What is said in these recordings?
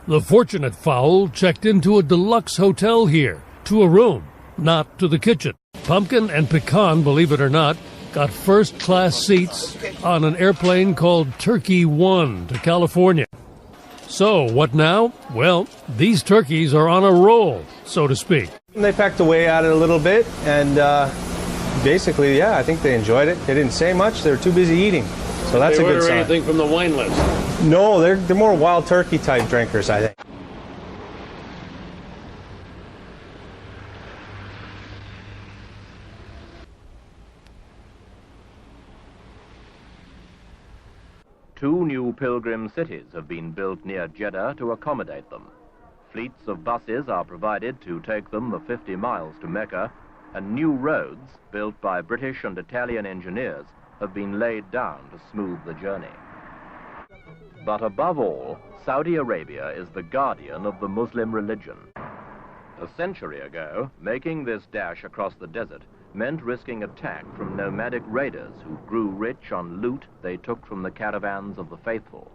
The fortunate fowl checked into a deluxe hotel here, to a room, not to the kitchen. Pumpkin and Pecan, believe it or not, got first-class seats on an airplane called Turkey 1 to California. So, what now? Well, these turkeys are on a roll, so to speak. They pecked away at it a little bit, and basically, yeah, I think they enjoyed it. They didn't say much. They were too busy eating. So that's a good sign. Anything from the wine list? No, they're more wild turkey type drinkers, I think. Two new pilgrim cities have been built near Jeddah to accommodate them. Fleets of buses are provided to take them the 50 miles to Mecca, and new roads, built by British and Italian engineers, have been laid down to smooth the journey. But above all, Saudi Arabia is the guardian of the Muslim religion. A century ago, making this dash across the desert meant risking attack from nomadic raiders who grew rich on loot they took from the caravans of the faithful.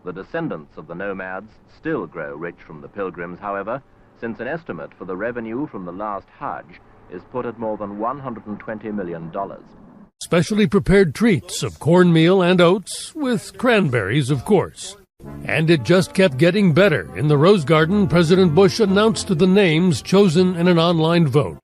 The descendants of the nomads still grow rich from the pilgrims, however, since an estimate for the revenue from the last Hajj is put at more than $120 million. Specially prepared treats of cornmeal and oats, with cranberries, of course. And it just kept getting better. In the Rose Garden, President Bush announced the names chosen in an online vote.